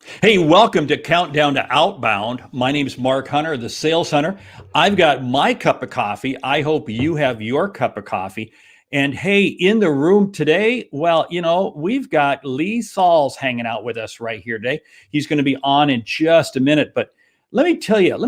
Hey, welcome to Countdown to Outbound. My name is Mark Hunter, the Sales Hunter. I've got my cup of coffee. I hope you have your cup of coffee. And hey, in the room today, well, we've got Lee Salz hanging out with us right here today. He's going to be on in just a minute, but let me tell you a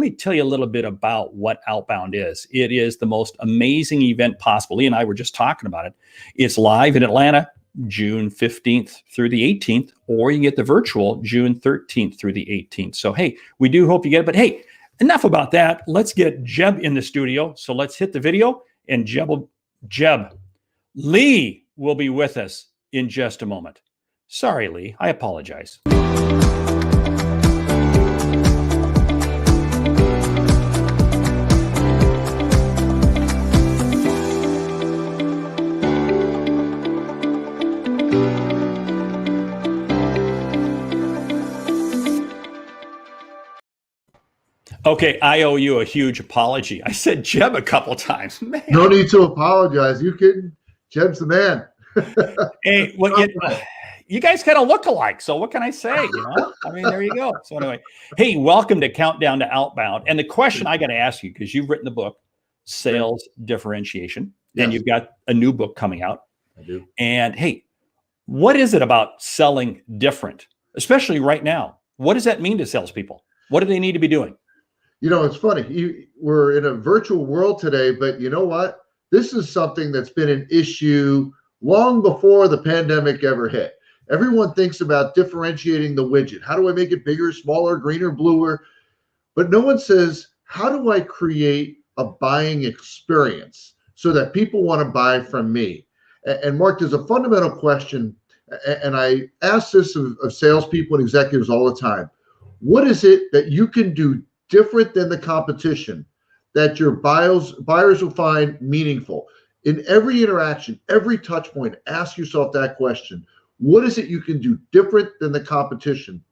little bit about what Outbound is. It is the most amazing event possible. Lee and I were just talking about it. It's live in Atlanta, June 15th through the 18th, or you can get the virtual June 13th through the 18th. So, hey, we do hope you get it. But hey, enough about that. Let's get Jeb in the studio. So let's hit the video and Jeb, Lee will be with us in just a moment. Sorry, Lee, I apologize. Okay, I owe you a huge apology. I said Jeb a couple times. Man. No need to apologize. You kidding? Jeb's the man. Hey, you guys kind of look alike. So what can I say? I mean, there you go. So anyway, hey, welcome to Countdown to Outbound. And the question I got to ask you, because you've written the book, Sales Differentiation, and you've got a new book coming out. I do. And hey, what is it about selling different, especially right now? What does that mean to salespeople? What do they need to be doing? It's funny. We're in a virtual world today, but you know what? This is something that's been an issue long before the pandemic ever hit. Everyone thinks about differentiating the widget. How do I make it bigger, smaller, greener, bluer? But no one says, how do I create a buying experience so that people want to buy from me? And Mark, there's a fundamental question, and I ask this of salespeople and executives all the time. What is it that you can do different than the competition that your buyers will find meaningful? In every interaction, every touch point, ask yourself that question. What is it you can do different than the competition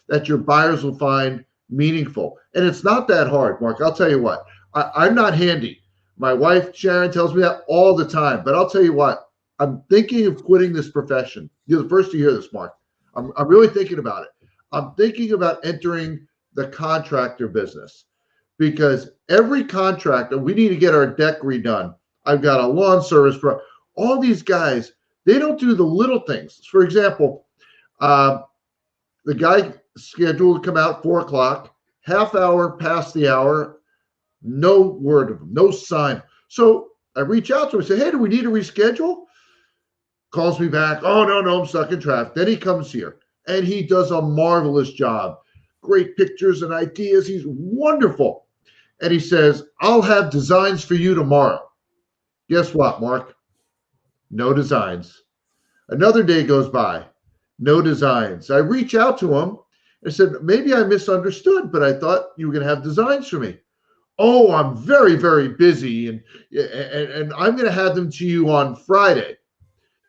that your buyers will find meaningful? And it's not that hard, Mark. I'll tell you what, I'm not handy. My wife, Sharon, tells me that all the time. But I'll tell you what, I'm thinking of quitting this profession. You're the first to hear this, Mark. I'm really thinking about it. I'm thinking about entering the contractor business, because every contractor, we need to get our deck redone. I've got a lawn service for all these guys. They don't do the little things. For example, the guy scheduled to come out 4 o'clock, half hour past the hour, no word of him, no sign. So I reach out to him and say, hey, do we need to reschedule? Calls me back. Oh, no, I'm stuck in traffic. Then he comes here and he does a marvelous job. Great pictures and ideas. He's wonderful. And he says, I'll have designs for you tomorrow. Guess what, Mark? No designs. Another day goes by. No designs. I reach out to him. I said, maybe I misunderstood, but I thought you were going to have designs for me. Oh, I'm very, very busy, and I'm going to have them to you on Friday.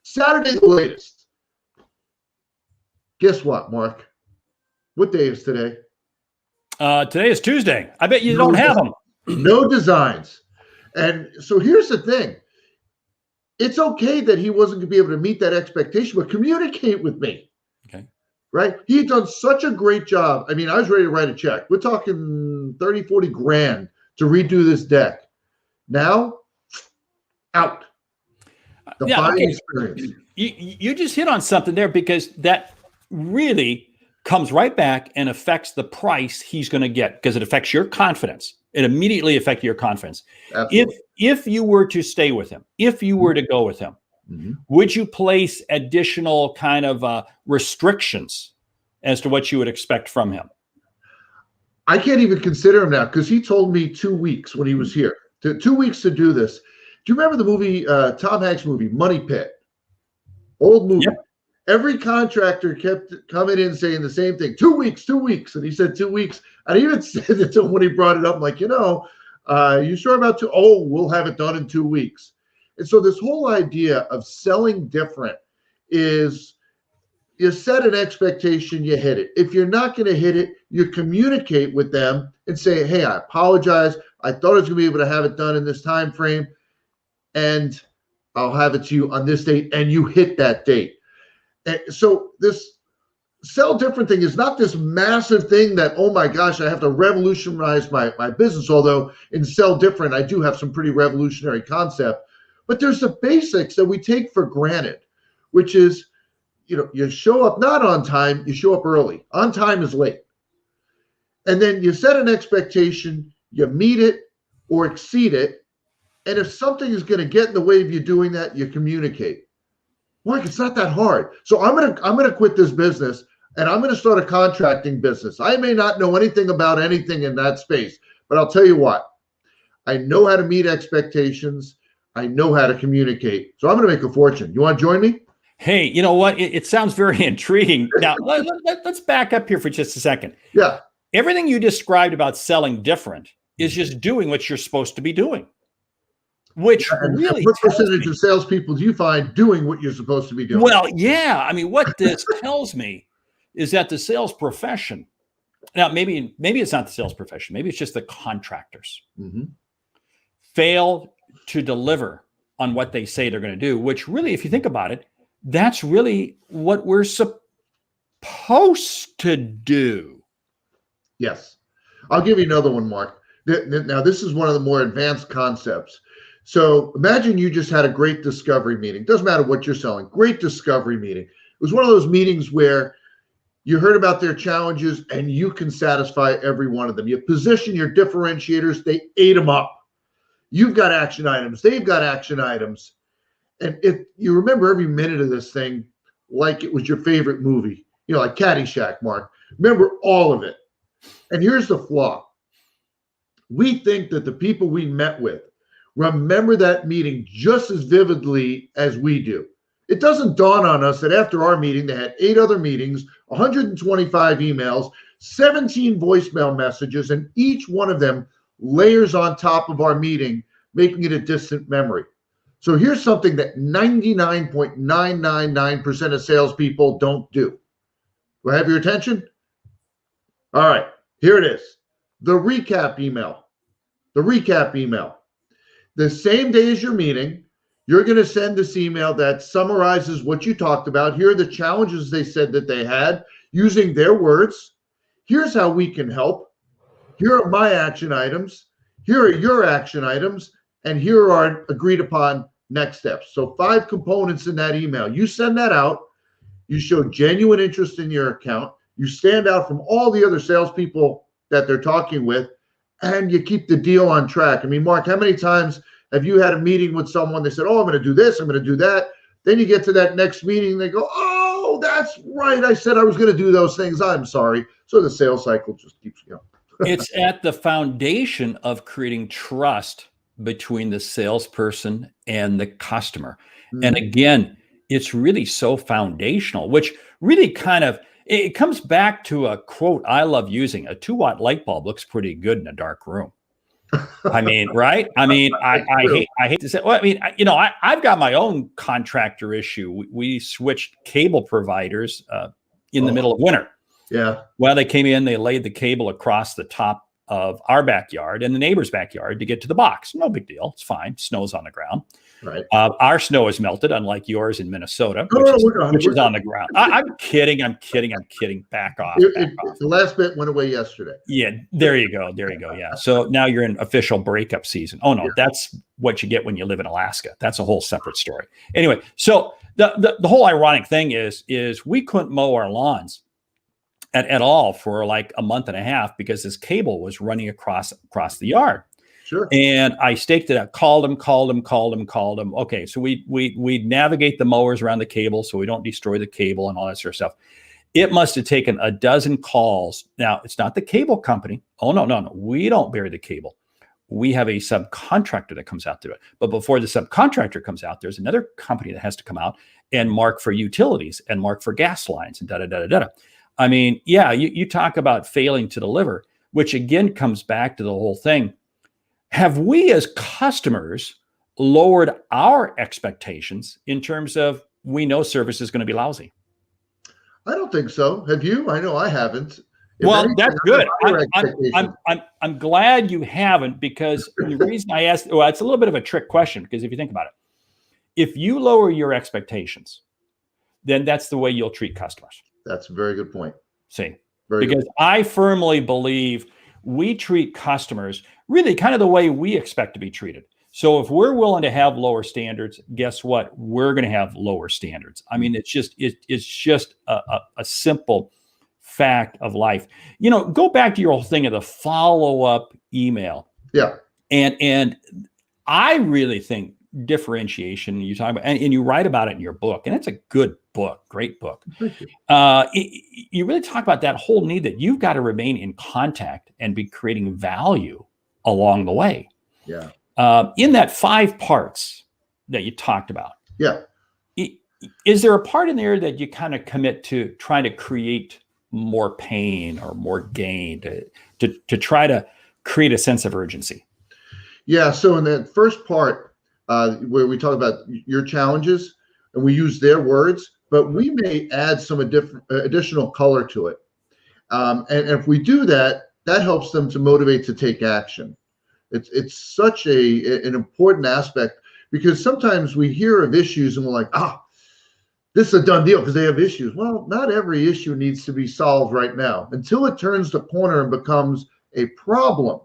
Saturday, the latest. Guess what, Mark? What day is today? Today is Tuesday. I bet you don't have them. No designs. And so here's the thing. It's okay that he wasn't going to be able to meet that expectation, but communicate with me. Okay. Right? He had done such a great job. I mean, I was ready to write a check. We're talking 30, 40 grand to redo this deck. Now, out. The buying experience. You just hit on something there, because that really comes right back and affects the price he's going to get, because it affects your confidence. It immediately affects your confidence. Absolutely. If you were to stay with him, if you were to go with him, would you place additional kind of restrictions as to what you would expect from him? I can't even consider him now, because he told me 2 weeks when he was here. 2 weeks to do this. Do you remember the movie, Tom Hanks movie, Money Pit? Old movie. Yep. Every contractor kept coming in saying the same thing, 2 weeks, 2 weeks. And he said 2 weeks. And I even said it to him when he brought it up. I'm like, you sure about 2? Oh, we'll have it done in 2 weeks. And so this whole idea of selling different is, you set an expectation, you hit it. If you're not going to hit it, you communicate with them and say, hey, I apologize. I thought I was going to be able to have it done in this time frame, and I'll have it to you on this date, and you hit that date. And so this sell different thing is not this massive thing that, oh my gosh, I have to revolutionize my business. Although in sell different, I do have some pretty revolutionary concept. But there's the basics that we take for granted, which is, you show up not on time, you show up early. On time is late. And then you set an expectation, you meet it or exceed it. And if something is going to get in the way of you doing that, you communicate. Mark, it's not that hard. So I'm gonna quit this business and I'm gonna start a contracting business. I may not know anything about anything in that space, but I'll tell you what, I know how to meet expectations. I know how to communicate. So I'm gonna make a fortune. You want to join me? Hey, you know what? It sounds very intriguing. Now, let's back up here for just a second. Yeah. Everything you described about selling different is just doing what you're supposed to be doing. Which really, what percentage of salespeople do you find doing what you're supposed to be doing? Well, yeah. I mean, what this tells me is that the sales profession, now maybe it's not the sales profession, maybe it's just the contractors, fail to deliver on what they say they're going to do, which really, if you think about it, that's really what we're supposed to do. Yes. I'll give you another one, Mark. Now, this is one of the more advanced concepts. So imagine you just had a great discovery meeting. Doesn't matter what you're selling. Great discovery meeting. It was one of those meetings where you heard about their challenges and you can satisfy every one of them. You position your differentiators. They ate them up. You've got action items. They've got action items. And if you remember every minute of this thing like it was your favorite movie, like Caddyshack, Mark. Remember all of it. And here's the flaw. We think that the people we met with remember that meeting just as vividly as we do. It doesn't dawn on us that after our meeting, they had 8 other meetings, 125 emails, 17 voicemail messages, and each one of them layers on top of our meeting, making it a distant memory. So here's something that 99.999% of salespeople don't do. Do I have your attention? All right, here it is. The recap email. The recap email. The same day as your meeting, you're going to send this email that summarizes what you talked about. Here are the challenges they said that they had using their words. Here's how we can help. Here are my action items. Here are your action items. And here are our agreed upon next steps. So 5 components in that email. You send that out. You show genuine interest in your account. You stand out from all the other salespeople that they're talking with, and you keep the deal on track. I mean, Mark, how many times have you had a meeting with someone? They said, oh, I'm going to do this, I'm going to do that. Then you get to that next meeting, they go, oh, that's right. I said I was going to do those things. I'm sorry. So the sales cycle just keeps going. It's at the foundation of creating trust between the salesperson and the customer. And again, it's really so foundational, which really kind of, it comes back to a quote I love using: a 2-watt light bulb looks pretty good in a dark room. I mean, right? I mean, I hate to say, well, I mean, I've got my own contractor issue. We switched cable providers in the middle of winter. Yeah. Well, they came in, they laid the cable across the top of our backyard and the neighbor's backyard to get to the box. No big deal. It's fine. Snow's on the ground. Right. Our snow is melted, unlike yours in Minnesota, which is on the ground. I'm kidding. Back off. The last bit went away yesterday. Yeah, there you go. Yeah. So now you're in official breakup season. Oh no, that's what you get when you live in Alaska. That's a whole separate story. Anyway, so the whole ironic thing is we couldn't mow our lawns at all for like a month and a half because this cable was running across the yard. Sure. And I staked it out, called him. Okay. So we navigate the mowers around the cable so we don't destroy the cable and all that sort of stuff. It must have taken a dozen calls. Now, it's not the cable company. Oh, no. We don't bury the cable. We have a subcontractor that comes out to do it. But before the subcontractor comes out, there's another company that has to come out and mark for utilities and mark for gas lines and da-da-da-da-da. I mean, yeah, you talk about failing to deliver, which again comes back to the whole thing. Have we as customers lowered our expectations in terms of we know service is going to be lousy? I don't think so. Have you? I know I haven't. Well, that's good. I'm glad you haven't, because the reason I asked, well, it's a little bit of a trick question, because if you think about it, if you lower your expectations, then that's the way you'll treat customers. That's a very good point. See, Very because good. I firmly believe we treat customers really kind of the way we expect to be treated. So if we're willing to have lower standards, guess what? We're going to have lower standards. I mean, it's just a simple fact of life. Go back to your whole thing of the follow-up email. Yeah. And I really think differentiation, you talk about, and you write about it in your book, and it's a good book, great book. Thank you. You really talk about that whole need that you've got to remain in contact and be creating value along the way. Yeah. In that 5 parts that you talked about. Yeah. Is there a part in there that you kind of commit to trying to create more pain or more gain to try to create a sense of urgency? Yeah. So in that first part, where we talk about your challenges and we use their words, but we may add some additional color to it. And if we do that, that helps them to motivate to take action. It's such an important aspect, because sometimes we hear of issues and we're like, this is a done deal because they have issues. Well, not every issue needs to be solved right now until it turns the corner and becomes a problem,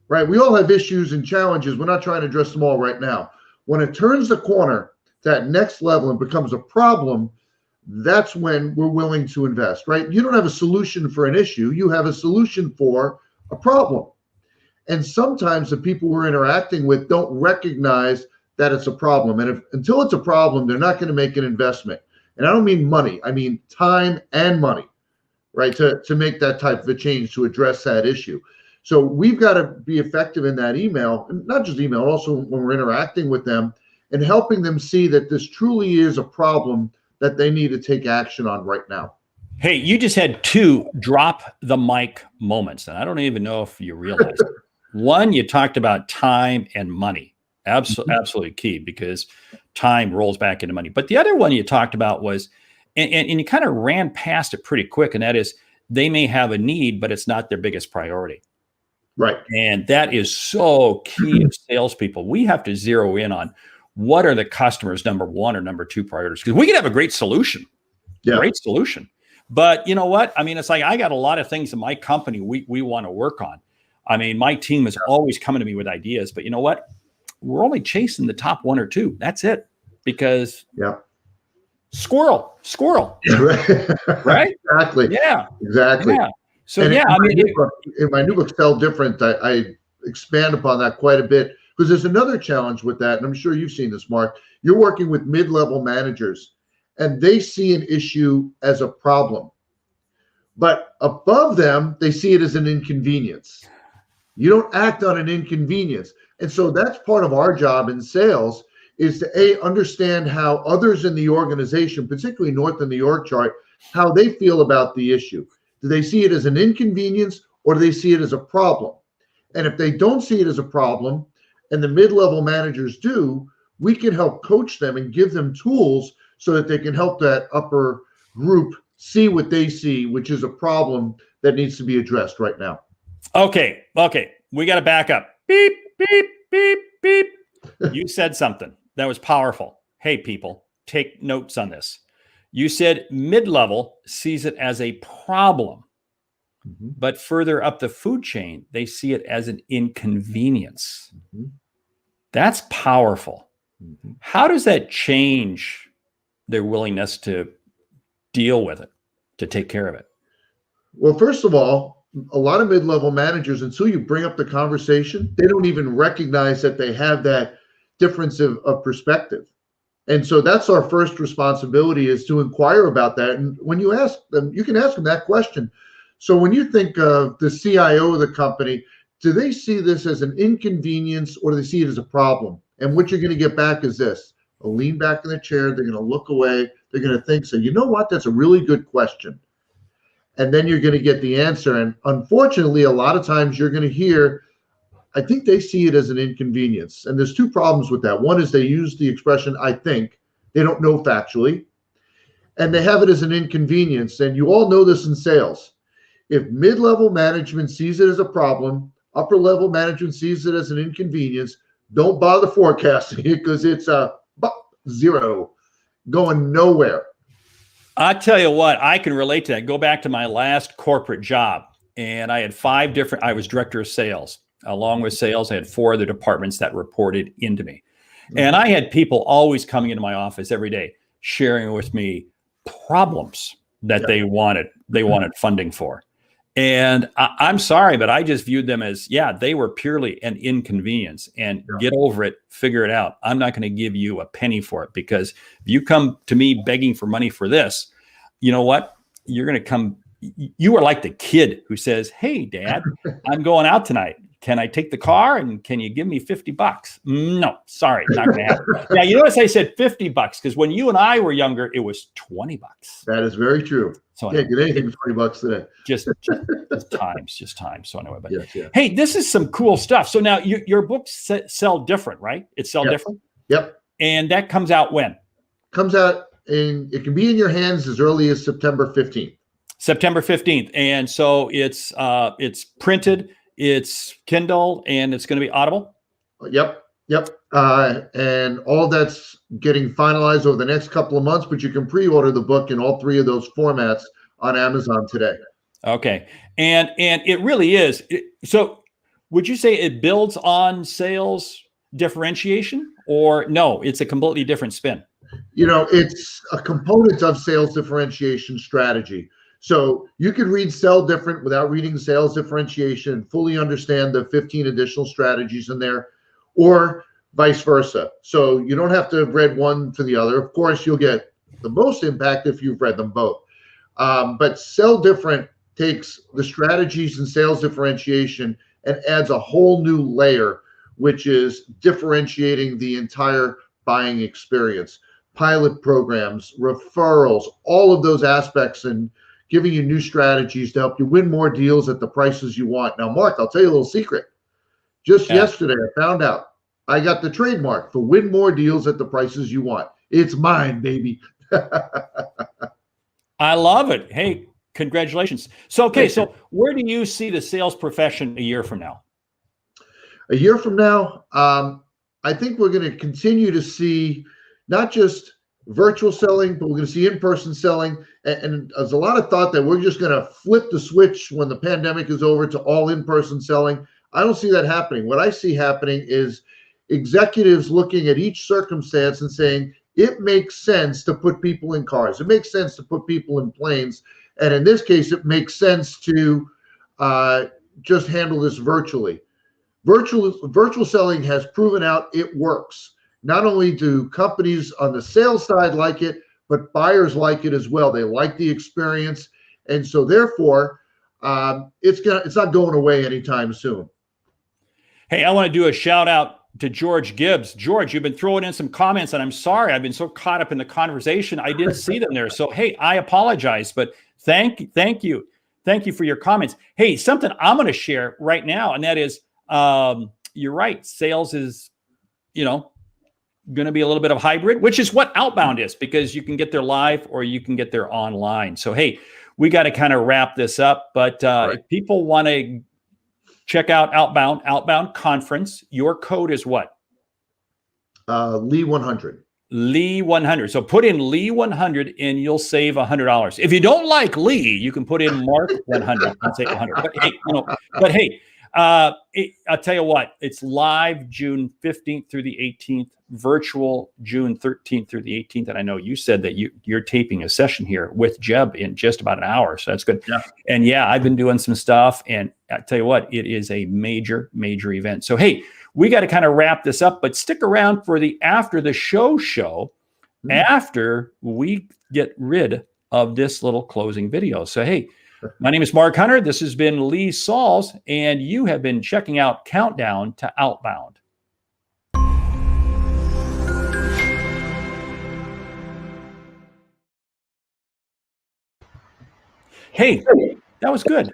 right? We all have issues and challenges. We're not trying to address them all right now. When it turns the corner to that next level and becomes a problem, that's when we're willing to invest, right? You don't have a solution for an issue. You have a solution for a problem. And sometimes the people we're interacting with don't recognize that it's a problem. And until it's a problem, they're not going to make an investment. And I don't mean money. I mean time and money, right? To make that type of a change, to address that issue. So we've got to be effective in that email, and not just email, also when we're interacting with them and helping them see that this truly is a problem that they need to take action on right now. Hey, you just had 2 drop the mic moments, and I don't even know if you realize it. One, you talked about time and money. Absolutely key, because time rolls back into money. But the other one you talked about was, and you kind of ran past it pretty quick, and that is they may have a need, but it's not their biggest priority. Right. And that is so key of salespeople. We have to zero in on what are the customer's number 1 or number 2 priorities, because we can have a great solution. But you know what? I mean, it's like I got a lot of things in my company we want to work on. I mean, my team is always coming to me with ideas, but you know what? We're only chasing the top 1 or 2. That's it. Because squirrel, right? Exactly. Yeah, exactly. Yeah. So and yeah, in my new book, Sell Different, I expand upon that quite a bit, because there's another challenge with that. And I'm sure you've seen this, Mark. You're working with mid-level managers and they see an issue as a problem, but above them, they see it as an inconvenience. You don't act on an inconvenience. And so that's part of our job in sales, is to understand how others in the organization, particularly north in the org chart, how they feel about the issue. Do they see it as an inconvenience, or do they see it as a problem? And if they don't see it as a problem, and the mid-level managers do, we can help coach them and give them tools so that they can help that upper group see what they see, which is a problem that needs to be addressed right now. Okay. We got to back up. Beep, beep, beep, beep. You said something that was powerful. Hey, people, take notes on this. You said mid-level sees it as a problem, but further up the food chain, they see it as an inconvenience. That's powerful. How does that change their willingness to deal with it, to take care of it? Well, first of all, a lot of mid-level managers, until you bring up the conversation, they don't even recognize that they have that difference of perspective. And so that's our first responsibility, is to inquire about that. And when you ask them, you can ask them that question. So when you think of the CIO of the company, do they see this as an inconvenience, or do they see it as a problem? And what you're going to get back is this: they'll lean back in the chair, they're going to look away, they're going to think, so you know what, that's a really good question. And then you're going to get the answer. And unfortunately, a lot of times you're going to hear, I think they see it as an inconvenience. And there's 2 problems with that. One is they use the expression, I think. They don't know factually. And they have it as an inconvenience. And you all know this in sales. If mid-level management sees it as a problem, upper-level management sees it as an inconvenience, don't bother forecasting it, because it's a 0 going nowhere. I tell you what, I can relate to that. Go back to my last corporate job, and I had I was director of sales. Along with sales, I had 4 other departments that reported into me. And I had people always coming into my office every day, sharing with me problems that they wanted funding for. And I'm sorry, but I just viewed them as, they were purely an inconvenience, and get over it, figure it out. I'm not going to give you a penny for it, because if you come to me begging for money for this, you know what? You're going to come. You are like the kid who says, "Hey, Dad, I'm going out tonight. Can I take the car, and can you give me $50? No, sorry, not going to happen. Now, you notice I said $50 because when you and I were younger, it was $20. That is very true. So Can't get anything for $20 today. Just time. So anyway, but yes. Hey, this is some cool stuff. So now your books sell different, right? It's sell different. Yep. And that comes out when? Comes out it can be in your hands as early as September 15th. September 15th. And so it's printed, it's Kindle, and it's going to be Audible. Yep. And all that's getting finalized over the next couple of months, but you can pre-order the book in all 3 of those formats on Amazon today. Okay. And it really is. So would you say it builds on sales differentiation, or no, it's a completely different spin? It's a component of sales differentiation strategy. So you could read Sell Different without reading Sales Differentiation and fully understand the 15 additional strategies in there, or vice versa. So you don't have to have read one to the other. Of course, you'll get the most impact if you've read them both. But Sell Different takes the strategies in sales differentiation and adds a whole new layer, which is differentiating the entire buying experience, pilot programs, referrals, all of those aspects, and giving you new strategies to help you win more deals at the prices you want. Now, Mark, I'll tell you a little secret. Just yesterday, I found out I got the trademark for win more deals at the prices you want. It's mine, baby. I love it. Hey, congratulations. So, okay, so where do you see the sales profession a year from now? A year from now, I think we're going to continue to see not just virtual selling, but we're going to see in-person selling. And there's a lot of thought that we're just going to flip the switch when the pandemic is over to all in-person selling. I don't see that happening. What I see happening is executives looking at each circumstance and saying, it makes sense to put people in cars. It makes sense to put people in planes. And in this case, it makes sense to just handle this virtually. Virtual selling has proven out it works. Not only do companies on the sales side like it, but buyers like it as well. They like the experience. And so therefore, it's not going away anytime soon. Hey, I want to do a shout out to George Gibbs. George, you've been throwing in some comments, and I'm sorry, I've been so caught up in the conversation, I didn't see them there. So, hey, I apologize, but thank you for your comments. Hey, something I'm going to share right now, and that is, you're right, sales is, going to be a little bit of hybrid, which is what Outbound is, because you can get there live or you can get there online. So, hey, we got to kind of wrap this up, but if people want to check out Outbound Conference, your code is what? Lee 100. Lee 100. So put in Lee 100 and you'll save $100. If you don't like Lee, you can put in Mark 100 and save 100. But hey, I'll tell you what, it's live June 15th through the 18th, virtual June 13th through the 18th. And I know you said that you're taping a session here with Jeb in just about an hour. So that's good. Yeah. And I've been doing some stuff, and I tell you what, it is a major event. So, hey, we got to kind of wrap this up, but stick around for the after the show after we get rid of this little closing video. So, hey, my name is Mark Hunter. This has been Lee Salz, and you have been checking out Countdown to Outbound. Hey, that was good.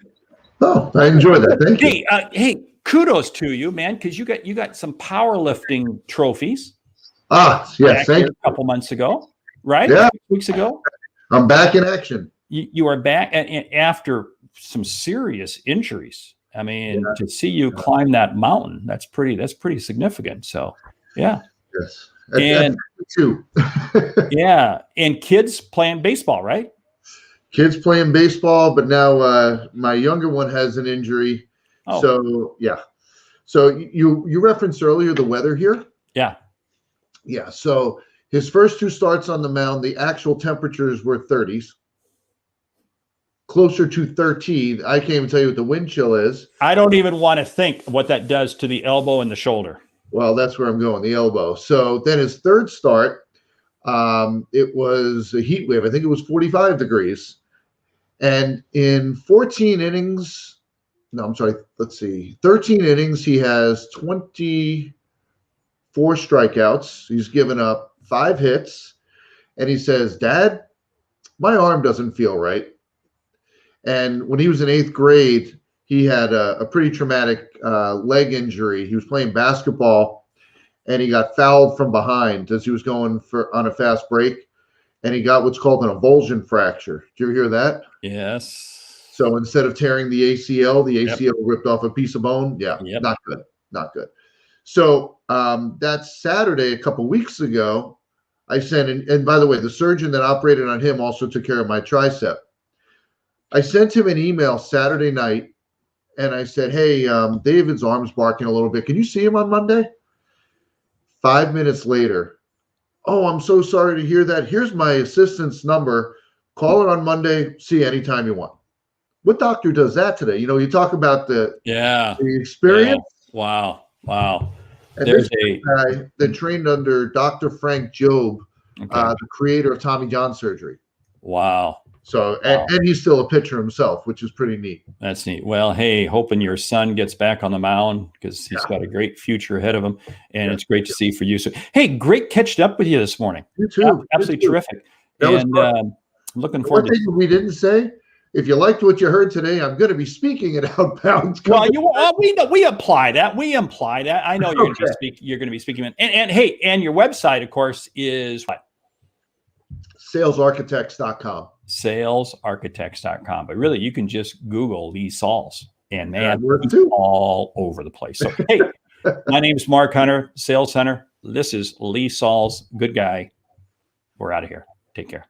Oh, I enjoyed that. Thank you. Hey, kudos to you, man, because you got some powerlifting trophies. Yes, thank you. A couple months ago, right? Yeah, 6 weeks ago. I'm back in action. You are back, and after some serious injuries. I mean, to see you climb that mountain, that's pretty significant. So, yeah. Yes. And too. yeah, and kids playing baseball, right? Kids playing baseball, but now my younger one has an injury. Oh. So yeah. So you referenced earlier the weather here. Yeah. Yeah. So his first two starts on the mound, the actual temperatures were 30s, closer to 13. I can't even tell you what the wind chill is. I don't even want to think what that does to the elbow and the shoulder. Well, that's where I'm going, the elbow. So then his third start, it was a heat wave. I think it was 45 degrees. And in 14 innings, no, I'm sorry, let's see, 13 innings, he has 24 strikeouts. He's given up 5 hits. And he says, Dad, my arm doesn't feel right. And when he was in 8th grade, he had a pretty traumatic leg injury. He was playing basketball, and he got fouled from behind as he was going on a fast break, and he got what's called an avulsion fracture. Did you ever hear that? Yes. So instead of tearing the ACL ripped off a piece of bone. Yeah, not good. Not good. So that Saturday, a couple weeks ago, I sent in, and by the way, the surgeon that operated on him also took care of my tricep. I sent him an email Saturday night, and I said, hey, David's arm's barking a little bit. Can you see him on Monday? 5 minutes later, oh, I'm so sorry to hear that. Here's my assistant's number. Call her on Monday. See you anytime you want. What doctor does that today? You know, you talk about the experience. Yeah. Wow. And there's a guy that trained under Dr. Frank Jobe, the creator of Tommy John surgery. Wow. So, and he's still a pitcher himself, which is pretty neat. That's neat. Well, hey, hoping your son gets back on the mound because he's got a great future ahead of him. And it's great to see for you. So, hey, great catching up with you this morning. You too. Absolutely terrific. And looking forward to it. We didn't say, if you liked what you heard today, I'm going to be speaking at OutBound. Well, we apply that. We imply that. I know you're going to be speaking. And hey, and your website, of course, is what? Salesarchitects.com. Salesarchitects.com. But really, you can just Google Lee Salz, and man, he's all over the place. So, hey, my name is Mark Hunter, Sales Center. This is Lee Salz. Good guy. We're out of here. Take care.